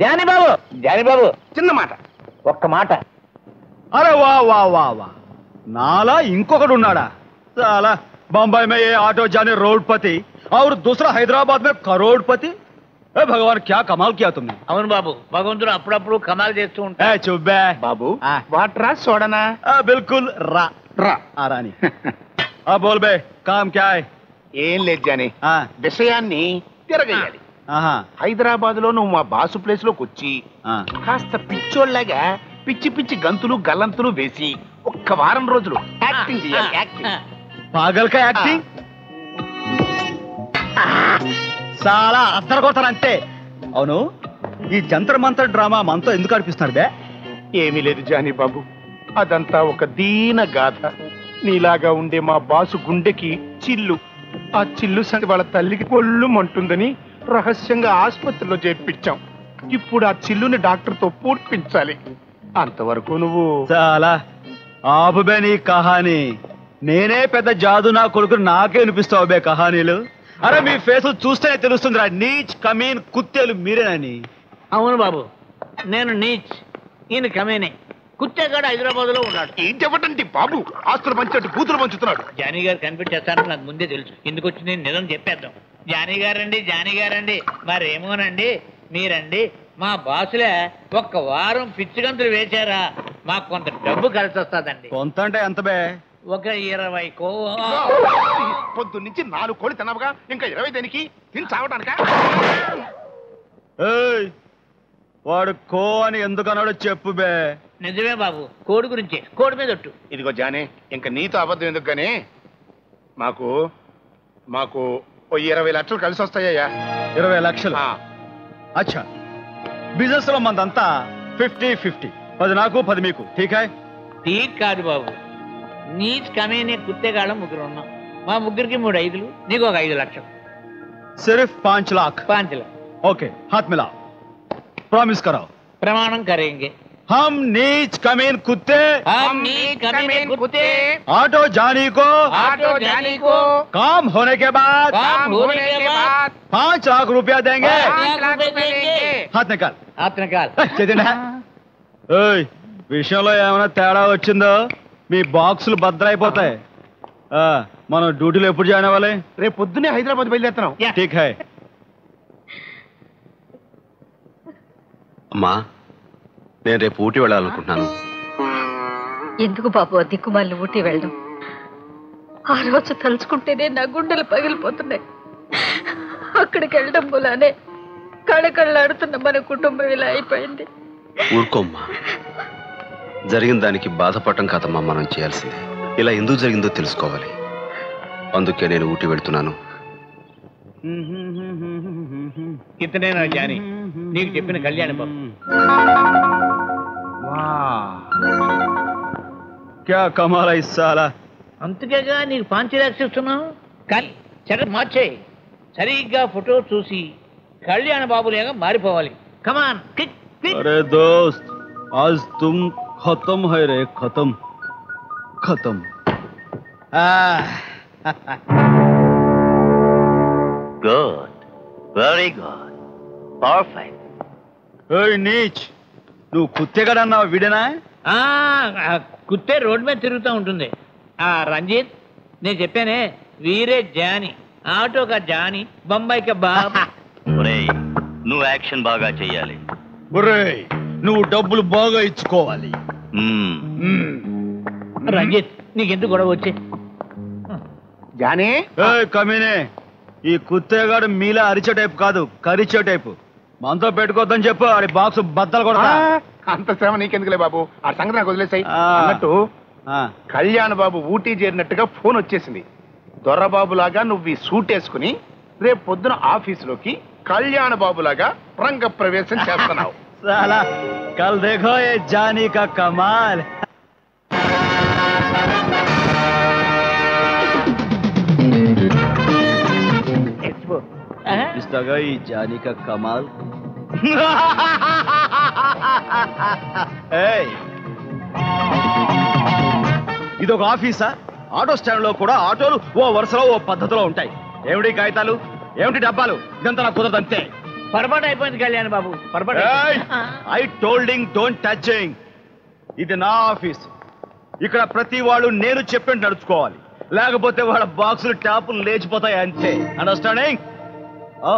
Johnny బాబు చిన్న మాట, ఒక్క మాట. अरे वाह वाह वाह वाह नाला इंकोकड़ उन्नाडा साला बम्बई में ये ऑटो जाने रोडपति और दूसरा हैदराबाद में करोड़पति ए भगवान क्या कमाल किया तुमने అవును బాబు భగవంతుడు అప్పుడప్పుడు కమాల్ చేస్తూ ఉంటాడు ए चुप बे బాబు వాటరా సోడనా बिल्कुल रा రా रानी अब बोल बे काम क्या है ఏం లేదు జాని విషయాన్ని తిరగేయాలి హైదరాబాద్ లో నువ్వు మా బాసు ప్లేస్ లోకి వచ్చి కాస్త పిచ్చోళ్ళగా పిచ్చి పిచ్చి గంతులు గల్లంతులు వేసి ఒక్క వారం రోజులు యాక్టింగ్ చేయాలి యాక్టింగ్ पागल का एक्टिंग साला అద్దరు కొడతారంటే అవును ఈ జంతర్ మంతర్ డ్రామా మనతో ఎందుకు అనిపిస్తున్నారు బే ఏమీ లేదు జానీ బాబు అదంతా ఒక దీన గాథ నీలాగా ఉండే మా బాసు గుండెకి చిల్లు ఆ చిల్లు సంగతి వాళ్ళ తల్లికి పొల్లుమంటుందని రహస్యంగా ఆసుపత్రిలో చేర్పించాం ఇప్పుడు ఆ చిల్లుని డాక్టర్తో పూడ్పించాలి అంతవరకు నువ్వు చాలా ఆపుబే నీ కహానీ నేనే పెద్ద జాదు నా కొడుకు నాకే వినిపిస్తావు బే కహానీలు అరే మీ ఫేస్ చూస్తేనే తెలుస్తుందిరా నీచ్ కమీన్ కుత్తేలు మీరేనని అవును బాబు నేను నీచ్ ఈయన కమీనే కుత్తేగాడు హైదరాబాద్ లో ఉన్నాడు ఏంటి బాబు ఆస్తులు పంచినట్టు కూతురు పంచుతున్నాడు జానీ గారు కనిపెట్టేస్తారని నాకు ముందే తెలుసు ఎందుకు వచ్చి నేను నిజం చెప్పేద్దాం జానీ గారండి మరేమోనండి మీరండి మా బాసులే ఒక్క వారం పిచ్చిగంతులు వేశారా మాకు కొంత డబ్బు కలిసి వస్తుందండి కొంత అంటే ఎంత బే ఒక 20 కో పొద్దు నుంచి 4 కోడి తినవుగా ఇంకా 20 దేనికి తిని చావడానికా వాడు కో అని ఎందుకన్నాడో చెప్పు బే నిజమే బాబు కోడి గురించి కోడి మీద ఒట్టు ఇదిగో జానే ఇంకా నీతో అబద్ధం ఎందుకు గానీ మాకు మాకు 20 లక్షలు కలిసి వస్తాయ్యా 20 లక్షలు అచ్చా బిజినెస్ లో మందంతా 50-50 10 నాకు 10 మీకు ఠీక్ కాదు బాబు నీచ్ కమేనే కుత్తేగాళ్ళం ముగ్గురు ఉన్నాం మా ముగ్గురికి 3 ఐదులు నీకు ఒక 5 లక్షలు सिर्फ 5 लाख 5 लाख ओके हाथ मिलाओ प्रॉमिस कराओ प्रमाणम करेंगे हम नीच कमीन कुत्ते ऑटो जानी को काम होने के बाद 5 लाख रुपया देंगे हाथ निकाल విషయంలో ఏమైనా తేడా వచ్చిందో మీ బాక్సులు భద్రైపోతాయి మనం డ్యూటీలో ఎప్పుడు జాయిన్ అవ్వాలి రేపు పొద్దునే హైదరాబాద్ బయలుదేరుతున్నాం ఠీక్ హై అమ్మా నేను రేపు ఊటీ వెళ్ళాలనుకుంటున్నాను ఎందుకు బాబు దిక్కుమాలిని ఊటీ వెళ్ళడం ఆ రోజు తలుచుకుంటేనే నా గుండెలు పగిలిపోతున్నాయి అక్కడికి వెళ్ళడం మూలానే కళకళలాడుతున్న మన కుటుంబం ఇలా అయిపోయింది ఊరుకోమ్మా జరిగిన దానికి బాధపడటం కాదమ్మా మనం చేయాల్సిందే ఇలా ఎందుకు జరిగిందో తెలుసుకోవాలి అందుకే నేను ఊటీ వెళ్తున్నాను ఇతనేనా జానీ నీకు చెప్పిన కళ్యాణి బాబు క్యా కమాల్ హై సాలా అంతకేగా నీకు 5 లక్షలు ఇస్తున్నావు కానీ చెడ్డ మార్చేయి సరిగ్గా ఫోటో చూసి కళ్యాణ బాబులేగా మారిపోవాలి కమాన్ క్లిక్ अरे दोस्त आज तुम खत्म है रे खत्म गुड वेरी गुड परफेक्ट ओए नीच నువ్వు కుత్తేగడన్నావు వీడేనా కుత్తే రోడ్ మీద తిరుగుతూ ఉంటుంది రంజిత్ నేను చెప్పానే వీరే జానీ ఆటోకా జానీ బొంబాయికి బాబా నువ్వు యాక్షన్ బాగా చెయ్యాలి నువ్వు డబ్బులు బాగా ఇచ్చుకోవాలి రంజిత్ నీకెందుకు గొడవ వచ్చే జానీ కమీనే ఈ కుత్తేగాడు మీలా అరిచే టైపు కాదు కరిచే టైపు మనతో పెట్టుకోవద్దని చెప్పు ఆడి బాక్స్ బద్దలు కూడా అంత శ్రమ నీకెందుకులే బాబు ఆ సంగతి నాకు వదిలేసాయి అన్నట్టు కళ్యాణ్ బాబు ఊటీ చేరినట్టుగా ఫోన్ వచ్చేసింది దొరబాబు లాగా నువ్వు ఈ సూట్ వేసుకుని రేపు పొద్దున ఆఫీసులోకి కళ్యాణ బాబు లాగా రంగ ప్రవేశం చేస్తున్నావు साला कल देखो ये जानी का कमाल इस तरह ही जानी का कमाल ఇదొక ఆఫీసా ఆటో స్టాండ్ లో కూడా ఆటోలు ఓ వరుసలో ఓ పద్ధతిలో ఉంటాయి ఏమిటి కాగితాలు ఏమిటి డబ్బాలు? ఇదంతా నాకు కుదరదు అంతే. పొరపాటు అయిపోయింది కళ్యాణ్ బాబు, పొరపాటు. I tolding don't touching. ఇది నా ఆఫీస్. ఇక్కడ ప్రతి వాళ్ళు నేను చెప్పినట్టు నడుచుకోవాలి, లేకపోతే వాళ్ళ బాక్సులు ట్యాపులు లేచిపోతాయి అంతే. అండర్స్టాండింగ్? ఓ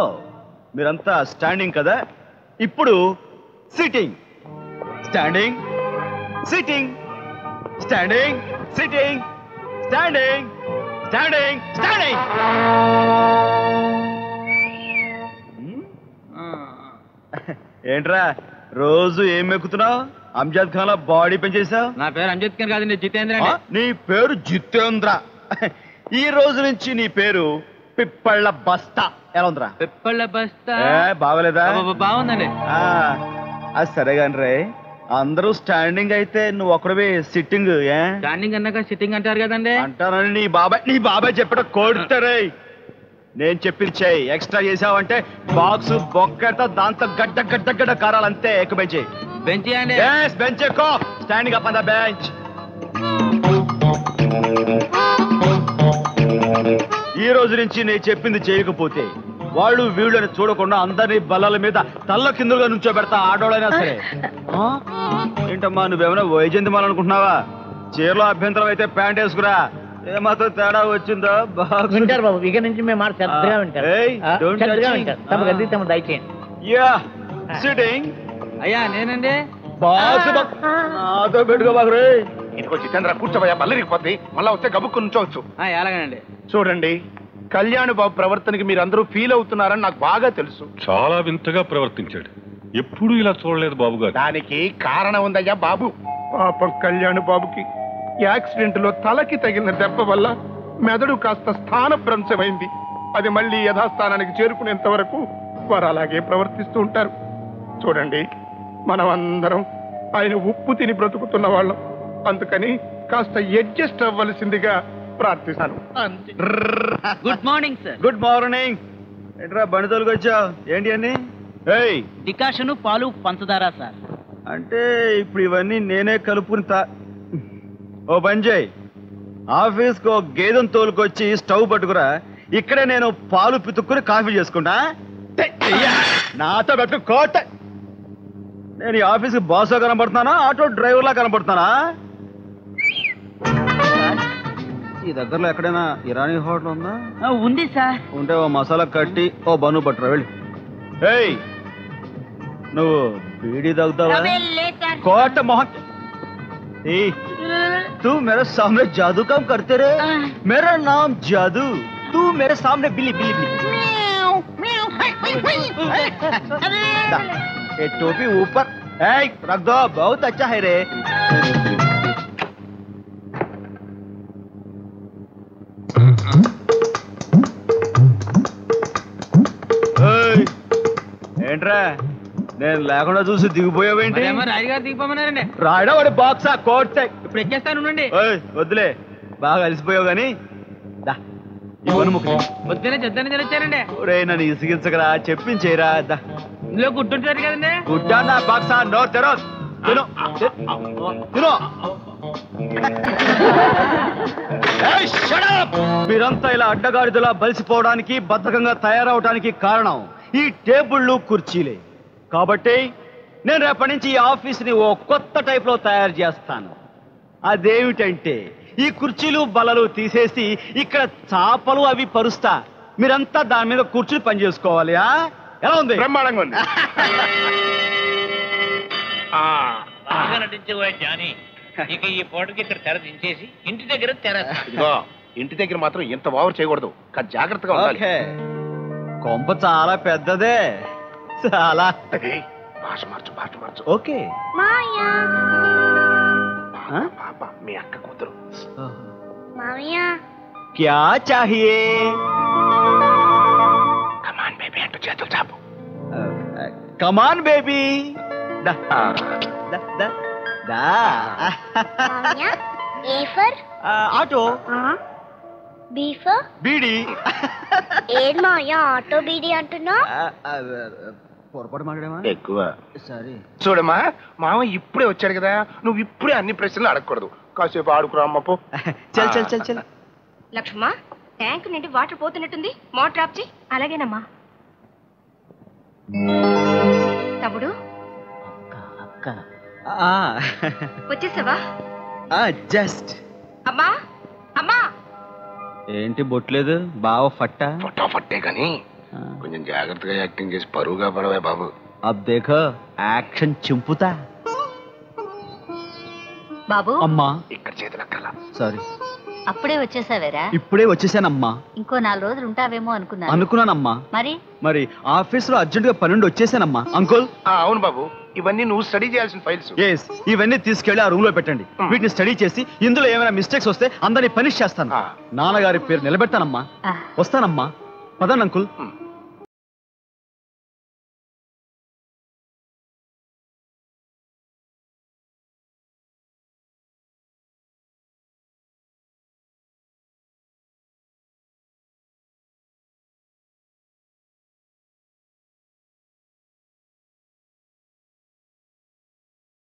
మీరంతా స్టాండింగ్ కదా, ఇప్పుడు sitting. Standing, sitting, standing, sitting, standing, standing, standing. ఏంట్రా రోజు ఏం మెక్కుతున్నావు? అంజద్ ఖాన్ లో బాడీ పెంచేసావు. నా పేరు అంజద్ ఖాన్ కాదండి, జితేంద్ర. నీ పేరు జితేంద్ర. ఈ రోజు నుంచి నీ పేరు పిప్పళ్ళ బస్తా. ఎలా ఉందిరా? పిప్పళ్ళ బస్తా బాగోలేదా? బాగుందండి. అది సరే కాని రే, అందరూ స్టాండింగ్ అయితే నువ్వు ఒక్కడవే సిట్టింగ్. స్టాండింగ్ అన్నాక సిట్టింగ్ అంటారు కదండి. అంటానని నీ బాబాయ్ చెప్పట కొడతారే. నేను చెప్పింది చెయ్యి. ఎక్స్ట్రా చేసావంటే బాక్స్ బొక్కతో దాంతో గడ్డ గడ్డ గడ్డ కారాలంతే. ఎక్కువ బెంచ్ బెంచ్ అండి. బెంచ్ ఎక్కువ. Standing up on the bench. ఈ రోజు నుంచి నేను చెప్పింది చేయకపోతే వాళ్ళు వీళ్ళని చూడకుండా అందరినీ బల్లల మీద తల్ల కిందులుగా నుంచోబెడతా, ఆడోళ్ళైనా సరే. ఏంటమ్మా నువ్వేమైనా వైజయంతి మాల అనుకుంటున్నావా? చీరలో అభ్యంతరం అయితే ప్యాంట్ వేసుకురా. ఏమాత్రం తేడా వచ్చిందో వింటారు బాబు, ఇక నుంచి మేము మాట శ్రద్ధగా వింటారు. తమకు అది తమ దయచేయండి. Yeah sitting. అయ్యా నేనండి. బాస్ నాతో పెట్టుకోబాకు. ఇదిగో జితేంద్ర కూర్చోబోయా, బల్లరిగిపోద్ది. మళ్ళా వస్తే గబుక్కు నుంచోవచ్చు. ఎలాగనండి? చూడండి, కళ్యాణ్ బాబు ప్రవర్తనకి మీరు అందరూ ఫీల్ అవుతున్నారని నాకు బాగా తెలుసు. చాలా వింతగా ప్రవర్తించాడు. ఎప్పుడూ ఇలా చూడలేదు బాబు గారు. దానికి కారణం ఉందయ్యా బాబు. పాపం కళ్యాణ్ బాబుకి యాక్సిడెంట్ లో తలకి తగిలిన దెబ్బ వల్ల మెదడు కాస్త స్థానభ్రంశమైంది. అది మళ్ళీ యథాస్థానానికి చేరుకునేంత వరకు వారు అలాగే ప్రవర్తిస్తూ ఉంటారు. చూడండి, మనం అందరం ఆయన ఉప్పు తిని బ్రతుకుతున్న వాళ్ళం. అందుకని కాస్త అడ్జస్ట్ అవ్వవలసిందిగా ప్రార్థిస్తాను. Good morning sir. Good morning. ఏంట్రా బండి తోలుకు వచ్చావు? ఏంటి అన్ని? ఏయ్ డికాషన్ పాలు పంచదార సార్. అంటే ఇప్పుడు ఇవన్నీ నేనే కలుపుకుని ఓ పని చేయి, ఆఫీస్కి ఓ గేదెను తోలుకొచ్చి స్టవ్ పట్టుకురా. ఇక్కడే నేను పాలు పితుక్కుని కాఫీ చేసుకుంటా. నాతో పెట్టు కోట. నేను ఈ ఆఫీస్కి బాస్గా కనబడుతున్నానా, ఆటో డ్రైవర్లా కనబడుతున్నానా? ఈ దగ్గరలో ఎక్కడైనా ఇరానీ హోటల్ ఉందా? ఉంది సార్. ఉంటే ఓ మసాలా కట్టి ఓ బన్ను పట్టురా వెళ్ళి. ఏయ్ నువ్వు బీడీ తాగుతావా? కోట మొహం. तू मेरे सामने जादू काम करते रहे. मेरा नाम जादू, तू मेरे सामने बिल्ली बिल्ली बिल्ली. ये टोपी ऊपर रख दो. बहुत अच्छा है रे. ఏంట్రా నేను లేకుండా చూసి దిగిపోయావేంటి? రాజుగారు దిగిపోమన్నారండి. రాయడా వాడి బాక్సా కోట్. ఇప్పుడు ఎక్కేస్తాను ఉండండి. వద్దులే, బాగా అలసిపోయావు గాని పొద్దునే చెద్దని తినొచ్చారండి. ఒరే నన్ను ఇసిగించకరా, చెప్పించేరా. ఇందులో గుడ్డుంటారు కదండి. గుడ్డా నా బాక్సా? నో తెరో తిను తిను. మీరంతా ఇలా అడ్డగాడిదలా బలిసిపోవడానికి, బద్ధకంగా తయారవడానికి కారణం ఈ టేబుళ్ళు కుర్చీలే. కాబట్టి నేను రేపటి నుంచి ఈ ఆఫీస్ని ఓ కొత్త టైప్ లో తయారు చేస్తాను. అదేమిటంటే ఈ కుర్చీలు బల్లలు తీసేసి ఇక్కడ చాపలు అవి పరుస్తా. మీరంతా దాని మీద కూర్చుని పని చేసుకోవాలి. ఎలా ఉంది? బ్రహ్మాండంగా ఉంది. బాగా నటించే జానీ, ఇక ఈ పూటకి ఇక్కడ తెర దించేసి ఇంటి దగ్గర తెర. ఇంటి దగ్గర మాత్రం ఎంత ఓవర్ చేయకూడదు, జాగ్రత్తగా ఉండాలి. కొంప చాలా పెద్దదే, చాలా. భాష మార్చు, భాష మార్చు. ఓకే. మీ అక్క కూతురు. క్యా చాహియే? కమాన్ బేబీ అంటూ చేతులు చాపు. Come on baby. Auto. B for bidi. ఏడ్ మాయా ఆటో బీడి అంటున్నా? పొరపాటు మాట్లాడమా? ఎక్కువ. సరే చూడమ్మా, మామ ఇప్పుడే వచ్చాడు కదా, నువ్వు ఇప్పుడే అన్ని ప్రశ్నలు అడగకూడదు. కాసేపు ఆడుకురా అమ్మపు. చల్ చల్ చల్ చల్. లక్ష్మా, ట్యాంక్ నుండి వాటర్ పోతున్నట్టుంది, మోటార్ ఆఫ్ చేయి. అలాగేనమ్మా. తమ్ముడు వచ్చేసావా? జస్ట్ అమ్మా అమ్మా. ఏంటి బొట్లేదు బావ ఫట్టా? ఫట్టే కానీ కొంచెం జాగ్రత్తగా యాక్టింగ్ చేసి పరువుగా పడవే బాబు. అబ్ దేఖో యాక్షన్ చింపుతా. బాబు అమ్మా ఇక్కడ చేతులక్కల. సారీ. అప్పుడే వచ్చేసావేరా? ఇప్పుడే వచ్చేసానమ్మా. ఇంకో 4 రోజులు ఉంటావేమో అనుకున్నానమ్మా. మరి ఆఫీస్ లో అర్జెంట్ గా పనుండి వచ్చేసానమ్మా. అంకుల్. అవును బాబు, ఇవన్నీ నువ్వు స్టడీ చేయాల్సిన ఫైల్స్. ఎస్, ఇవన్నీ తీసుకెళ్లి ఆ రూమ్ లో పెట్టండి. వీటిని స్టడీ చేసి ఇందులో ఏమైనా మిస్టేక్స్ వస్తే అందరినీ పనిష్ చేస్తాను. నాన్నగారి పేరు నిలబెడతానమ్మా. వస్తానమ్మా. పదండి అంకుల్.